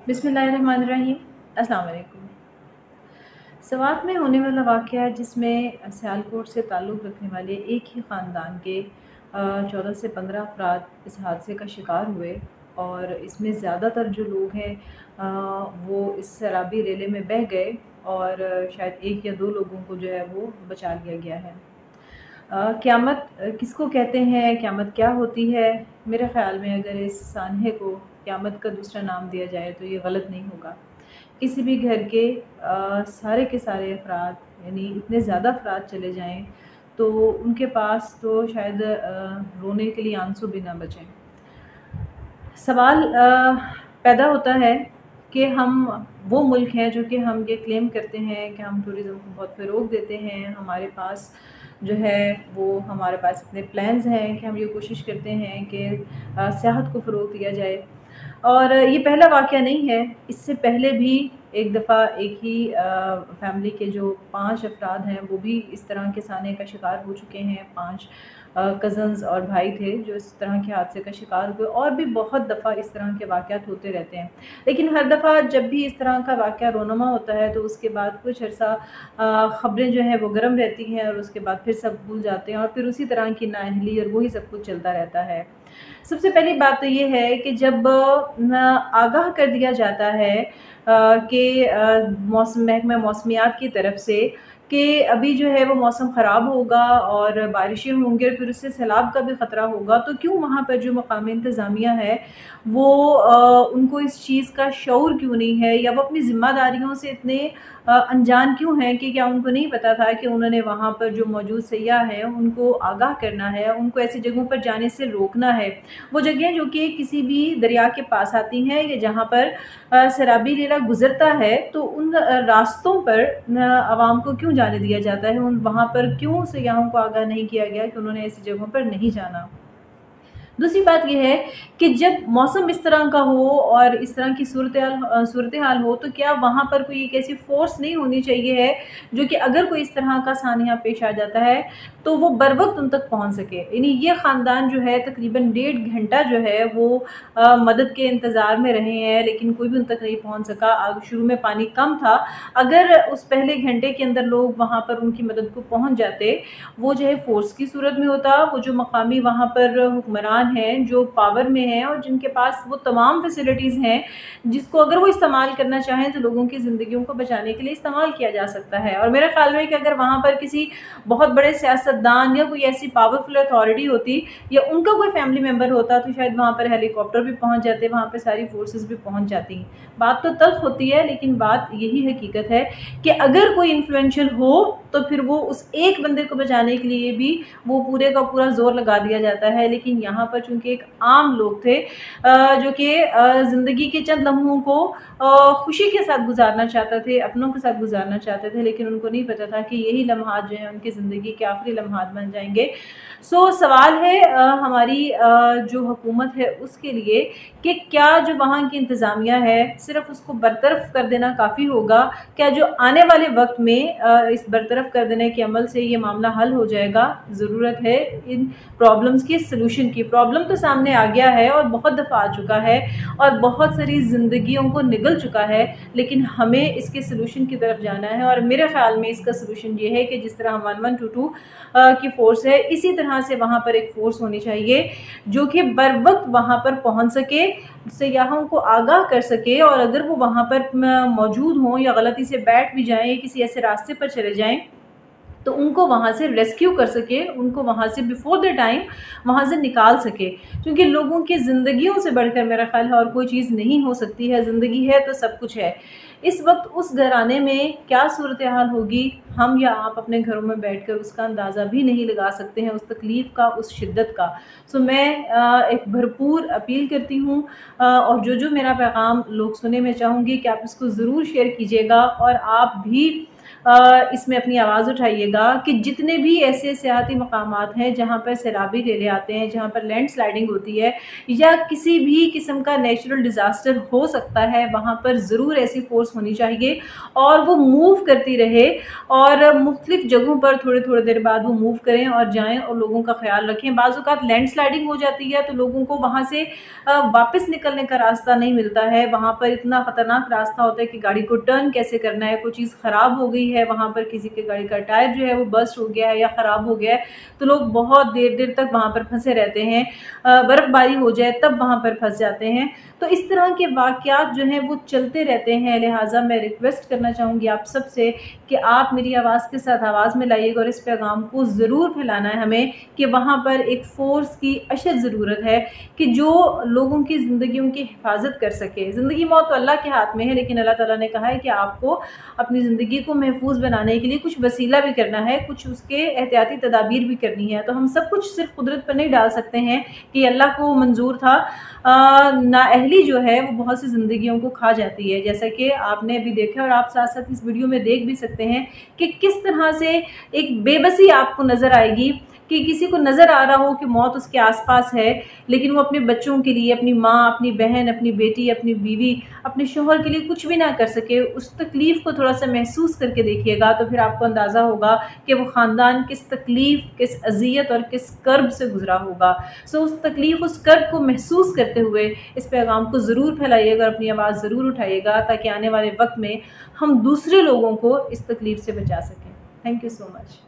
बिस्मिल्लाहिर्रहमानिर्रहीम। अस्सलाम वालेकुम। सवात में होने वाला वाक़या जिसमें सियालकोट से ताल्लुक़ रखने वाले एक ही ख़ानदान के 14 से 15 अफ़राद इस हादसे का शिकार हुए और इसमें ज़्यादातर जो लोग हैं वो इस शराबी रेले में बह गए और शायद 1 या 2 लोगों को जो है वो बचा लिया गया है। क़यामत किसको कहते हैं? क़यामत क्या होती है? मेरे ख़्याल में अगर इस सान्हे को क़यामत का दूसरा नाम दिया जाए तो ये गलत नहीं होगा। किसी भी घर के सारे अफ़राद यानी इतने ज़्यादा अफ़राद चले जाएँ तो उनके पास तो शायद रोने के लिए आंसू भी ना बचें। सवाल पैदा होता है कि हम वो मुल्क हैं जो कि हम ये क्लेम करते हैं कि हम टूरिज़्म को बहुत फ़रोग़ देते हैं, हमारे पास जो है वो हमारे पास इतने प्लान्स हैं कि हम ये कोशिश करते हैं कि सियाहत को फ़रोग़ दिया जाए। और ये पहला वाक़या नहीं है, इससे पहले भी एक दफ़ा एक ही फ़ैमिली के जो 5 अफ़राद हैं वो भी इस तरह के साने का शिकार हो चुके हैं। 5 कज़न्स और भाई थे जो इस तरह के हादसे का शिकार हुए और भी बहुत दफ़ा इस तरह के वाक़यात होते रहते हैं। लेकिन हर दफ़ा जब भी इस तरह का वाक़या रोनुमा होता है तो उसके बाद कुछ अर्सा ख़बरें जो हैं वो गर्म रहती हैं और उसके बाद फिर सब भूल जाते हैं और फिर उसी तरह की नाअहली और वही सब कुछ चलता रहता है। सबसे पहली बात तो ये है कि जब आगाह कर दिया जाता है कि महकमा मौसमियात की तरफ से कि अभी जो है वो मौसम ख़राब होगा और बारिशें होंगी और फिर उससे सैलाब का भी ख़तरा होगा, तो क्यों वहाँ पर जो मकामी इंतज़ामिया है वो उनको इस चीज़ का शऊर क्यों नहीं है या वो अपनी ज़िम्मेदारियों से इतने अनजान क्यों हैं कि क्या उनको नहीं पता था कि उन्होंने वहाँ पर जो मौजूद सयाह हैं उनको आगाह करना है, उनको ऐसी जगहों पर जाने से रोकना है। वो जगहें जो कि किसी भी दरिया के पास आती हैं या जहाँ पर शराबी रेला गुज़रता है तो उन रास्तों पर आवाम को क्यों जाने दिया जाता है? वहाँ पर क्यों सयाहों को आगाह नहीं किया गया कि उन्होंने ऐसी जगहों पर नहीं जाना? दूसरी बात ये है कि जब मौसम इस तरह का हो और इस तरह की सूरत हाल हो तो क्या वहाँ पर कोई एक ऐसी फ़ोर्स नहीं होनी चाहिए है जो कि अगर कोई इस तरह का सानिया पेश आ जाता है तो वो बर वक़्त उन तक पहुँच सके। यानी ये ख़ानदान जो है तकरीबन 1.5 घंटा जो है वो मदद के इंतज़ार में रहे हैं लेकिन कोई भी उन तक नहीं पहुँच सका। शुरू में पानी कम था, अगर उस पहले घंटे के अंदर लोग वहाँ पर उनकी मदद को पहुँच जाते, वो जो है फ़ोर्स की सूरत में होता, वो जो मकामी वहाँ पर हुक्मरान हैं, जो पावर में हैं और जिनके पास वो तमाम फैसिलिटीज़ हैं, जिसको अगर वो इस्तेमाल करना चाहें तो लोगों की ज़िंदगियों को बचाने के लिए इस्तेमाल किया जा सकता है। और मेरे ख़्याल में कि अगर वहाँ पर किसी बहुत बड़े सियासतदान या कोई ऐसी पावरफुल अथॉरिटी होती या उनका कोई फैमिली मेंबर होता तो शायद वहाँ पर हेलीकॉप्टर भी पहुँच जाते, वहाँ पे सारी फ़ोर्सेस भी पहुँच जाती। बात तो तल्ख़ होती है लेकिन बात यही हकीकत है कि अगर कोई इन्फ्लुएंशियल हो तो फिर वो उस एक बंदे को बचाने के लिए भी वो पूरे का पूरा ज़ोर लगा दिया जाता है। लेकिन यहाँ पर चूँकि एक आम लोग थे जो कि ज़िंदगी के चंद लम्हों को खुशी के साथ गुज़ारना चाहते थे, अपनों के साथ गुज़ारना चाहते थे, लेकिन उनको नहीं पता था कि यही लम्हात जो हैं उनकी ज़िंदगी के आखिरी लम्हात बन जाएँगे। सो सवाल है हमारी जो हुकूमत है उसके लिए कि क्या जो वहाँ की इंतज़ामिया है सिर्फ़ उसको बरतरफ़ कर देना काफ़ी होगा? क्या जो आने वाले वक़्त में इस बरतरफ़ कर देने के अमल से ये मामला हल हो जाएगा? ज़रूरत है इन प्रॉब्लम्स के सॉल्यूशन की। प्रॉब्लम तो सामने आ गया है और बहुत दफ़ा आ चुका है और बहुत सारी ज़िंदगियों को निगल चुका है, लेकिन हमें इसके सॉल्यूशन की तरफ जाना है और मेरे ख़्याल में इसका सॉल्यूशन ये है कि जिस तरह 1122 की फ़ोर्स है, इसी तरह से वहाँ पर एक फ़ोर्स होनी चाहिए जो कि बर वक़्त वहाँ पर पहुँच सके, सयाहों को आगाह कर सके और अगर वो वहाँ पर मौजूद हों या गलती से बैठ भी जाएँ, किसी ऐसे रास्ते पर चले जाएँ तो उनको वहाँ से रेस्क्यू कर सके, उनको वहाँ से बिफ़ोर द टाइम वहाँ से निकाल सके। क्योंकि लोगों की ज़िंदगियों से बढ़कर मेरा ख़्याल है और कोई चीज़ नहीं हो सकती है, ज़िंदगी है तो सब कुछ है। इस वक़्त उस घराने में क्या सूरत-ए-हाल होगी, हम या आप अपने घरों में बैठकर उसका अंदाज़ा भी नहीं लगा सकते हैं, उस तकलीफ़ का, उस शिद्दत का। सो मैं एक भरपूर अपील करती हूँ और जो मेरा पैगाम लोग सुने, मैं चाहूँगी कि आप इसको ज़रूर शेयर कीजिएगा और आप भी इसमें अपनी आवाज़ उठाइएगा कि जितने भी ऐसे सियाहती मकामात हैं जहाँ पर सैलाबी रेले आते हैं, जहाँ पर लैंडस्लाइडिंग होती है या किसी भी किस्म का नेचुरल डिज़ास्टर हो सकता है, वहाँ पर ज़रूर ऐसी फ़ोर्स होनी चाहिए और वो मूव करती रहे और मुख्तलिफ़ जगहों पर थोड़े-थोड़े देर बाद वो मूव करें और जाएँ और लोगों का ख़्याल रखें। बाज़ औक़ात लैंडस्लाइडिंग हो जाती है तो लोगों को वहाँ से वापस निकलने का रास्ता नहीं मिलता है। वहाँ पर इतना ख़तरनाक रास्ता होता है कि गाड़ी को टर्न कैसे करना है, कोई चीज़ ख़राब हो गई है, वहाँ पर किसी की गाड़ी का टायर जो है वो बस्ट हो गया है या ख़राब हो गया है, तो लोग बहुत देर-देर तक वहाँ पर फँसे रहते हैं। बर्फ़बारी हो जाए तब वहाँ पर फँस जाते हैं। तो इस तरह के वाक़यात जो हैं वो चलते रहते हैं, लिहाज़ा मैं रिक्वेस्ट करना चाहूँगी आप सबसे कि आप मेरी आवाज़ के साथ आवाज़ मिलाइएगा और इस पैगाम को ज़रूर फैलाना है हमें कि वहाँ पर एक फ़ोर्स की अशद ज़रूरत है कि जो लोगों की ज़िंदगियों की हिफाज़त कर सके। ज़िंदगी मौत तो अल्लाह के हाथ में है, लेकिन अल्लाह ताला ने कहा है कि आपको अपनी ज़िंदगी को महफूज़ बनाने के लिए कुछ वसीला भी करना है, कुछ उसके एहतियाती तदाबीर भी करनी है। तो हम सब कुछ सिर्फ़ कुदरत पर नहीं डाल सकते हैं कि अल्लाह को मंज़ूर था। नाअहली जो है वो बहुत सी ज़िंदगियों को खा जाती है, जैसा कि आपने अभी देखा और आप साथ-साथ इस वीडियो में देख भी सकते हैं कि किस तरह से एक बेबसी आपको नज़र आएगी कि किसी को नज़र आ रहा हो कि मौत उसके आस-पास है, लेकिन वो अपने बच्चों के लिए, अपनी माँ, अपनी बहन, अपनी बेटी, अपनी बीवी, अपने शौहर के लिए कुछ भी ना कर सके। उस तकलीफ़ को थोड़ा-सा महसूस करके देखिएगा तो फिर आपको अंदाज़ा होगा कि वो ख़ानदान किस तकलीफ़, किस अज़ियत और किस कर्ब से गुज़रा होगा। सो उस तकलीफ़, उस कर्ब को महसूस करते हुए इस पैगाम को ज़रूर फैलाइएगा और अपनी आवाज़ ज़रूर उठाइएगा ताकि आने वाले वक़्त में हम दूसरे लोगों को इस तकलीफ़ से बचा सकें। Thank you so much.